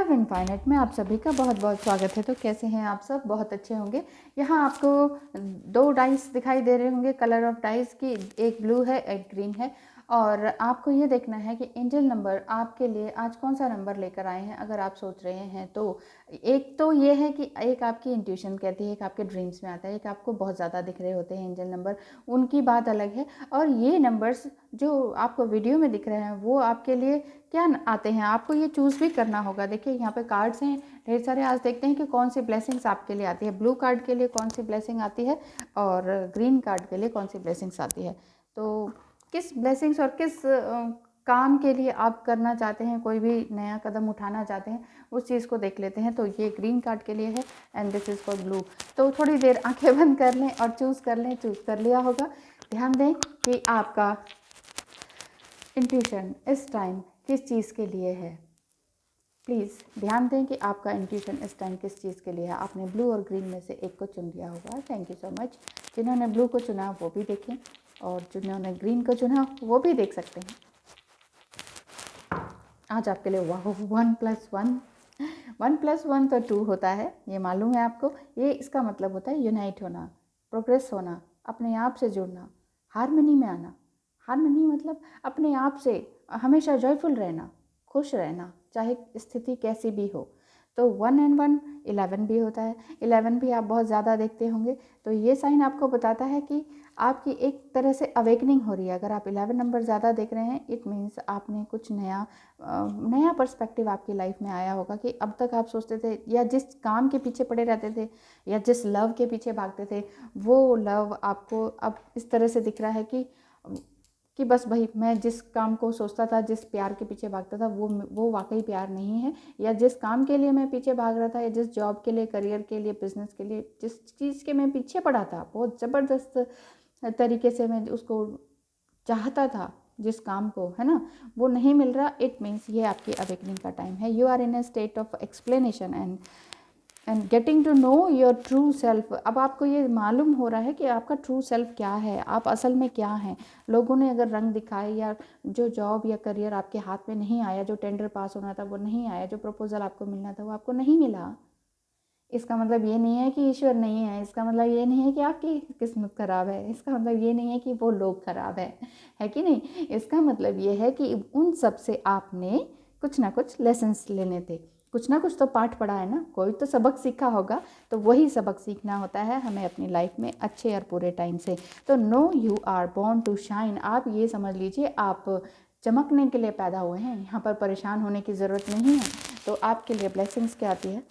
Love infinite में आप सभी का बहुत बहुत स्वागत है। तो कैसे हैं आप सब? बहुत अच्छे होंगे। यहाँ आपको दो डाइस दिखाई दे रहे होंगे, कलर ऑफ डाइस की, एक ब्लू है एक ग्रीन है। और आपको ये देखना है कि एंजल नंबर आपके लिए आज कौन सा नंबर लेकर आए हैं। अगर आप सोच रहे हैं तो एक तो ये है कि एक आपकी इंट्यूशन कहती है, एक आपके ड्रीम्स में आता है, एक आपको बहुत ज़्यादा दिख रहे होते हैं एंजल नंबर, उनकी बात अलग है। और ये नंबर्स जो आपको वीडियो में दिख रहे हैं वो आपके लिए क्या आते हैं, आपको ये चूज़ भी करना होगा। देखिए यहाँ पे कार्ड्स हैं ढेर सारे। आज देखते हैं कि कौन सी ब्लेसिंग्स आपके लिए आती है। ब्लू कार्ड के लिए कौन सी ब्लेसिंग आती है और ग्रीन कार्ड के लिए कौन सी ब्लेसिंग्स आती है। तो किस ब्लेसिंग्स और किस काम के लिए आप करना चाहते हैं, कोई भी नया कदम उठाना चाहते हैं, उस चीज़ को देख लेते हैं। तो ये ग्रीन कार्ड के लिए है and this is for blue. तो थोड़ी देर आंखें बंद कर लें और चूज़ कर लें। चूज़ कर लिया होगा। ध्यान दें कि आपका इंट्यूशन इस टाइम किस चीज़ के लिए है। प्लीज़ ध्यान दें कि आपका इंट्यूशन इस टाइम किस चीज़ के लिए है। आपने ब्लू और ग्रीन में से एक को चुन लिया होगा। Thank you so much. जिन्होंने ब्लू को चुना वो भी देखें और जिन्होंने ग्रीन को चुना वो भी देख सकते हैं। आज आपके लिए वाह 1+1 1+1 तो 2 होता है, ये मालूम है आपको। ये इसका मतलब होता है यूनाइट होना, प्रोग्रेस होना, अपने आप से जुड़ना, हारमनी में आना। हारमनी मतलब अपने आप से हमेशा जॉयफुल रहना, खुश रहना, चाहे स्थिति कैसी भी हो। तो 1 and 1 11 भी होता है। 11 भी आप बहुत ज़्यादा देखते होंगे। तो ये साइन आपको बताता है कि आपकी एक तरह से अवेकनिंग हो रही है। अगर आप 11 नंबर ज़्यादा देख रहे हैं, इट मीन्स आपने कुछ नया पर्सपेक्टिव आपकी लाइफ में आया होगा कि अब तक आप सोचते थे या जिस काम के पीछे पड़े रहते थे या जिस लव के पीछे भागते थे, वो लव आपको अब इस तरह से दिख रहा है कि बस भाई मैं जिस काम को सोचता था, जिस प्यार के पीछे भागता था, वो वाकई प्यार नहीं है। या जिस काम के लिए मैं पीछे भाग रहा था या जिस जॉब के लिए, करियर के लिए, बिजनेस के लिए, जिस चीज़ के मैं पीछे पड़ा था, बहुत ज़बरदस्त तरीके से मैं उसको चाहता था, जिस काम को, है ना, वो नहीं मिल रहा। इट मीन्स ये आपकी अवेकनिंग का टाइम है। You are in a state of explanation and getting to know your true self. अब आपको ये मालूम हो रहा है कि आपका ट्रू सेल्फ क्या है, आप असल में क्या हैं। लोगों ने अगर रंग दिखाए या जो जॉब या करियर आपके हाथ में नहीं आया, जो टेंडर पास होना था वो नहीं आया, जो प्रपोजल आपको मिलना था वो आपको नहीं मिला, इसका मतलब ये नहीं है कि ईश्वर नहीं है। इसका मतलब ये नहीं है कि आपकी किस्मत ख़राब है। इसका मतलब ये नहीं है कि वो लोग ख़राब है कि नहीं। इसका मतलब ये है कि उन सब से आपने कुछ ना कुछ लेसन्स लेने थे, कुछ ना कुछ तो पाठ पढ़ा है ना, कोई तो सबक सीखा होगा। तो वही सबक सीखना होता है हमें अपनी लाइफ में अच्छे और पूरे टाइम से। तो know, you are born to shine. आप ये समझ लीजिए आप चमकने के लिए पैदा हुए हैं, यहाँ पर परेशान होने की ज़रूरत नहीं है। तो आपके लिए ब्लेसिंग्स क्या आती है?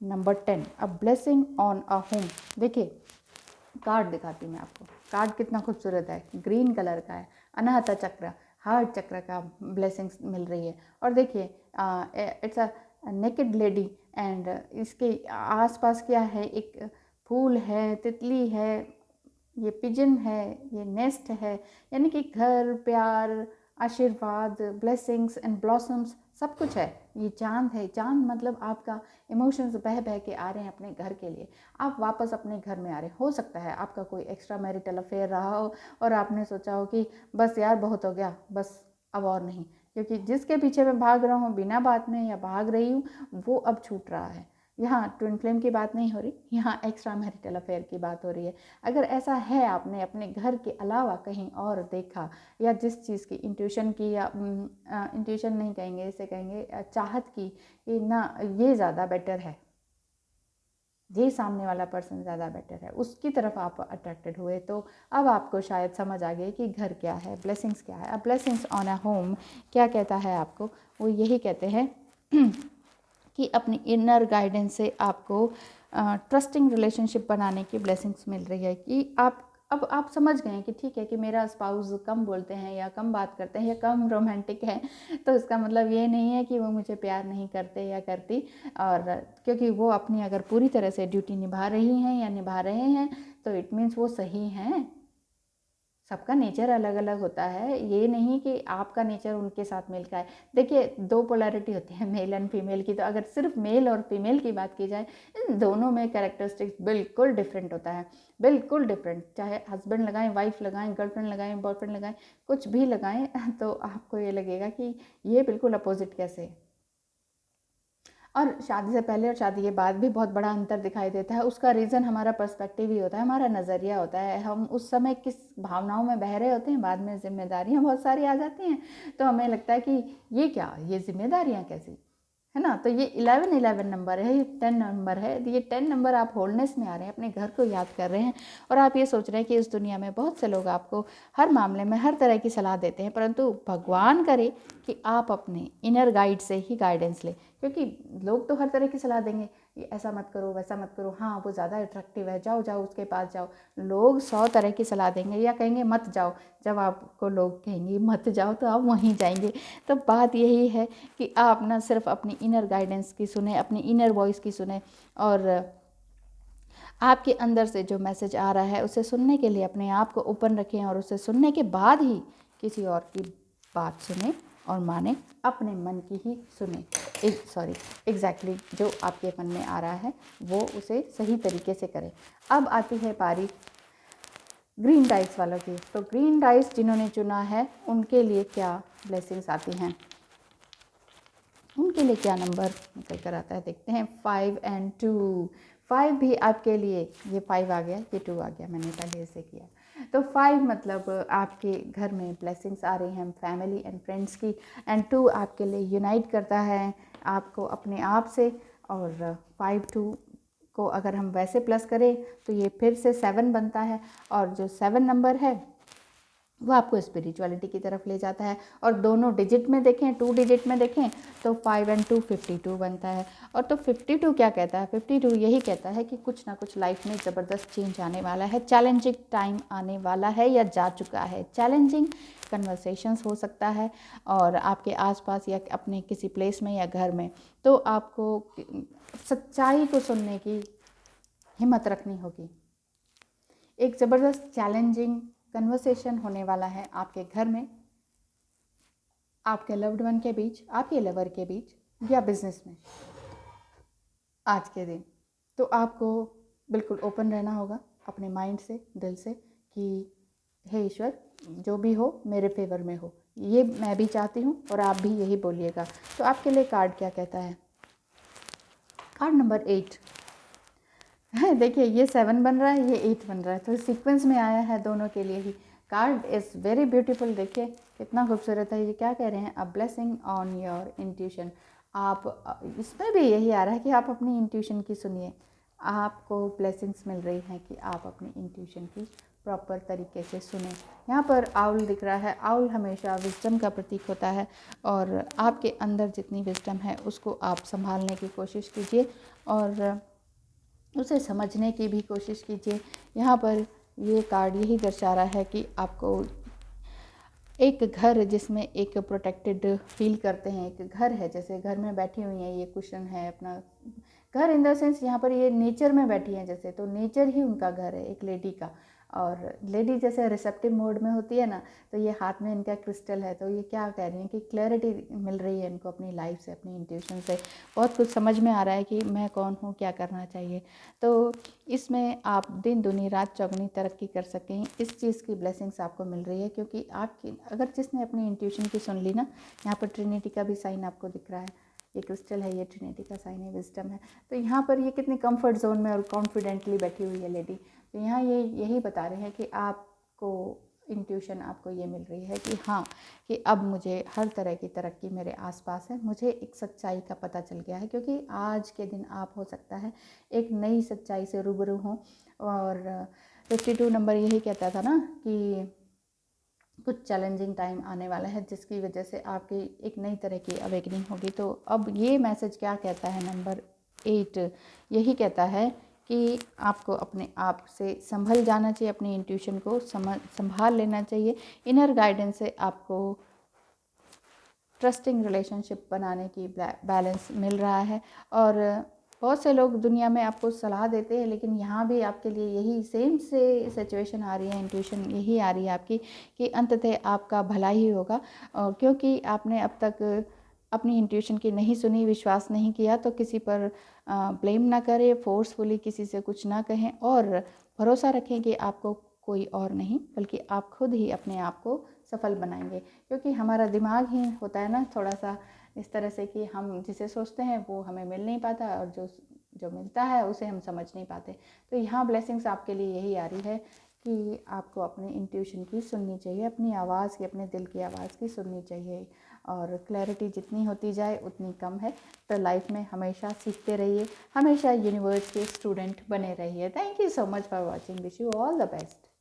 Number 10, a blessing on a home. देखिए कार्ड दिखाती हूँ मैं आपको। कार्ड कितना खूबसूरत है, ग्रीन कलर का है, अनाहता चक्र, हार्ट चक्र का ब्लेसिंग्स मिल रही है। और देखिए it's a naked lady and इसके आसपास क्या है, एक फूल है, तितली है, ये पिजन है, ये नेस्ट है, यानी कि घर, प्यार, आशीर्वाद, ब्लेसिंग्स एंड ब्लॉसम्स सब कुछ है। ये चांद है। चांद मतलब आपका इमोशंस बह बह के आ रहे हैं अपने घर के लिए। आप वापस अपने घर में आ रहे हो सकता है आपका कोई एक्स्ट्रा मैरिटल अफेयर रहा हो और आपने सोचा हो कि बस यार बहुत हो गया, बस अब और नहीं, क्योंकि जिसके पीछे मैं भाग रहा हूँ बिना बात में या भाग रही हूँ वो अब छूट रहा है। यहाँ ट्विन फ्लेम की बात नहीं हो रही, यहाँ एक्स्ट्रा मैरिटल अफेयर की बात हो रही है। अगर ऐसा है, आपने अपने घर के अलावा कहीं और देखा या जिस चीज़ की इंट्यूशन की, या इंट्यूशन नहीं कहेंगे, इसे कहेंगे चाहत की, ये ना ये ज़्यादा बेटर है, ये सामने वाला पर्सन ज़्यादा बेटर है, उसकी तरफ आप अट्रैक्टेड हुए, तो अब आपको शायद समझ आ गई कि घर क्या है, ब्लेसिंग्स क्या है। अब ब्लेसिंग्स ऑन अ होम क्या कहता है आपको? वो यही कहते हैं कि अपनी इनर गाइडेंस से आपको ट्रस्टिंग रिलेशनशिप बनाने की ब्लेसिंग्स मिल रही है। कि अब आप समझ गए हैं कि ठीक है कि मेरा स्पाउस कम बोलते हैं या कम बात करते हैं या कम रोमांटिक है, तो इसका मतलब ये नहीं है कि वो मुझे प्यार नहीं करते या करती। और क्योंकि वो अपनी अगर पूरी तरह से ड्यूटी निभा रही हैं या निभा रहे हैं तो इट मीन्स वो सही हैं। सबका नेचर अलग अलग होता है, ये नहीं कि आपका नेचर उनके साथ मेल का है। देखिए दो पोलैरिटी होती है मेल एंड फीमेल की। तो अगर सिर्फ मेल और फीमेल की बात की जाए, इन दोनों में कैरेक्टरिस्टिक्स बिल्कुल डिफरेंट होता है, बिल्कुल डिफरेंट। चाहे हस्बैंड लगाएं, वाइफ लगाएं, गर्लफ्रेंड लगाएं, बॉयफ्रेंड लगाएं, कुछ भी लगाएं, तो आपको ये लगेगा कि ये बिल्कुल अपोजिट कैसे है। और शादी से पहले और शादी के बाद भी बहुत बड़ा अंतर दिखाई देता है। उसका रीज़न हमारा पर्सपेक्टिव ही होता है, हमारा नज़रिया होता है। हम उस समय किस भावनाओं में बह रहे होते हैं, बाद में जिम्मेदारियां बहुत सारी आ जाती हैं, तो हमें लगता है कि ये क्या, ये जिम्मेदारियां कैसी, है ना। तो ये 11 नंबर है, ये 10 नंबर है। ये 10 नंबर आप होलनेस में आ रहे हैं, अपने घर को याद कर रहे हैं, और आप ये सोच रहे हैं कि इस दुनिया में बहुत से लोग आपको हर मामले में हर तरह की सलाह देते हैं, परंतु भगवान करे कि आप अपने इनर गाइड से ही गाइडेंस लें। क्योंकि लोग तो हर तरह की सलाह देंगे, ये ऐसा मत करो, वैसा मत करो, हाँ वो ज़्यादा अट्रैक्टिव है, जाओ जाओ उसके पास जाओ। लोग 100 तरह की सलाह देंगे, या कहेंगे मत जाओ। जब आपको लोग कहेंगे मत जाओ तो आप वहीं जाएंगे। तो बात यही है कि आप ना सिर्फ अपनी इनर गाइडेंस की सुने, अपनी इनर वॉइस की सुने, और आपके अंदर से जो मैसेज आ रहा है उसे सुनने के लिए अपने आप को ओपन रखें, और उसे सुनने के बाद ही किसी और की बात सुने और माने, अपने मन की ही सुने। एग्जैक्टली जो आपके मन में आ रहा है वो उसे सही तरीके से करें। अब आती है पारी ग्रीन डाइस वालों की। तो ग्रीन डाइस जिन्होंने चुना है उनके लिए क्या ब्लेसिंग्स आती हैं, उनके लिए क्या नंबर निकल कर आता है, देखते हैं। 5 और 2। 5 भी आपके लिए, ये 5 आ गया, ये 2 आ गया, मैंने पहले इसे किया। तो 5 मतलब आपके घर में ब्लेसिंग्स आ रही हैं फैमिली एंड फ्रेंड्स की, एंड 2 आपके लिए यूनाइट करता है आपको अपने आप से। और 5 2 को अगर हम वैसे प्लस करें तो ये फिर से 7 बनता है, और जो 7 नंबर है वो आपको स्पिरिचुअलिटी की तरफ ले जाता है। और दोनों डिजिट में देखें, 2 डिजिट में देखें तो 5 और 2 52 बनता है। और तो 52 क्या कहता है, 52 यही कहता है कि कुछ ना कुछ लाइफ में ज़बरदस्त चेंज आने वाला है, चैलेंजिंग टाइम आने वाला है या जा चुका है। चैलेंजिंग कन्वर्सेशंस हो सकता है, और आपके आसपास या अपने किसी प्लेस में या घर में, तो आपको सच्चाई को सुनने की हिम्मत रखनी होगी। एक ज़बरदस्त चैलेंजिंग कन्वर्सेशन होने वाला है आपके घर में, आपके लव्ड वन के बीच, आपके लवर के बीच, या बिजनेस में आज के दिन। तो आपको बिल्कुल ओपन रहना होगा अपने माइंड से, दिल से, कि हे ईश्वर जो भी हो मेरे फेवर में हो, ये मैं भी चाहती हूँ और आप भी यही बोलिएगा। तो आपके लिए कार्ड क्या कहता है, कार्ड नंबर 8 है। देखिए ये 7 बन रहा है, ये 8 बन रहा है, तो सीक्वेंस में आया है दोनों के लिए ही। कार्ड इज़ वेरी ब्यूटीफुल, देखिए कितना खूबसूरत है। ये क्या कह रहे हैं, a blessing on your intuition. आप इसमें भी यही आ रहा है कि आप अपनी इंट्यूशन की सुनिए, आपको ब्लेसिंग्स मिल रही हैं कि आप अपनी इंट्यूशन की प्रॉपर तरीके से सुने। यहाँ पर आउल दिख रहा है, आउल हमेशा विजडम का प्रतीक होता है, और आपके अंदर जितनी विजडम है उसको आप संभालने की कोशिश कीजिए और उसे समझने की भी कोशिश कीजिए। यहाँ पर ये कार्ड यही दर्शा रहा है कि आपको एक घर जिसमें एक प्रोटेक्टेड फील करते हैं, एक घर है, जैसे घर में बैठी हुई हैं, ये कुशन है अपना घर, इन द सेंस यहाँ पर ये नेचर में बैठी हैं जैसे, तो नेचर ही उनका घर है एक लेडी का। और लेडी जैसे रिसेप्टिव मोड में होती है ना, तो ये हाथ में इनका क्रिस्टल है, तो ये क्या कह रही हैं कि क्लैरिटी मिल रही है इनको अपनी लाइफ से, अपनी इंट्यूशन से, बहुत कुछ समझ में आ रहा है कि मैं कौन हूँ, क्या करना चाहिए। तो इसमें आप दिन दुनी रात चौगुनी तरक्की कर सकें, इस चीज़ की ब्लेसिंग्स आपको मिल रही है। क्योंकि आपकी अगर जिसने अपनी इंट्यूशन की सुन ली ना, यहाँ पर ट्रिनिटी का भी साइन आपको दिख रहा है, ये क्रिस्टल है, ये ट्रिनिटी का साइन है, विजडम है। तो यहाँ पर ये कितने कंफर्ट जोन में और कॉन्फिडेंटली बैठी हुई है लेडी। तो यहाँ ये यही बता रहे हैं कि आपको इंट्यूशन आपको ये मिल रही है कि हाँ, कि अब मुझे हर तरह की तरक्की मेरे आसपास है, मुझे एक सच्चाई का पता चल गया है। क्योंकि आज के दिन आप हो सकता है एक नई सच्चाई से रूबरू हों। और 52 नंबर यही कहता था ना कि कुछ चैलेंजिंग टाइम आने वाला है जिसकी वजह से आपकी एक नई तरह की अवेकनिंग होगी। तो अब ये मैसेज क्या कहता है, नंबर 8 यही कहता है कि आपको अपने आप से संभल जाना चाहिए, अपनी इंट्यूशन को संभाल लेना चाहिए। इनर गाइडेंस से आपको ट्रस्टिंग रिलेशनशिप बनाने की बैलेंस मिल रहा है। और बहुत से लोग दुनिया में आपको सलाह देते हैं, लेकिन यहाँ भी आपके लिए यही सेम से सिचुएशन आ रही है, इंट्यूशन यही आ रही है आपकी कि अंततः आपका भला ही होगा। और क्योंकि आपने अब तक अपनी इंट्यूशन की नहीं सुनी, विश्वास नहीं किया, तो किसी पर ब्लेम ना करें, फोर्सफुली किसी से कुछ ना कहें, और भरोसा रखें कि आपको कोई और नहीं बल्कि आप खुद ही अपने आप को सफल बनाएंगे। क्योंकि हमारा दिमाग ही होता है ना थोड़ा सा इस तरह से कि हम जिसे सोचते हैं वो हमें मिल नहीं पाता, और जो जो मिलता है उसे हम समझ नहीं पाते। तो यहाँ ब्लेसिंग्स आपके लिए यही आ रही है कि आपको अपने इंट्यूशन की सुननी चाहिए, अपनी आवाज़ की, अपने दिल की आवाज़ की सुननी चाहिए। और क्लैरिटी जितनी होती जाए उतनी कम है। तो लाइफ में हमेशा सीखते रहिए, हमेशा यूनिवर्स के स्टूडेंट बने रहिए। Thank you so much for watching. Wish you all the best.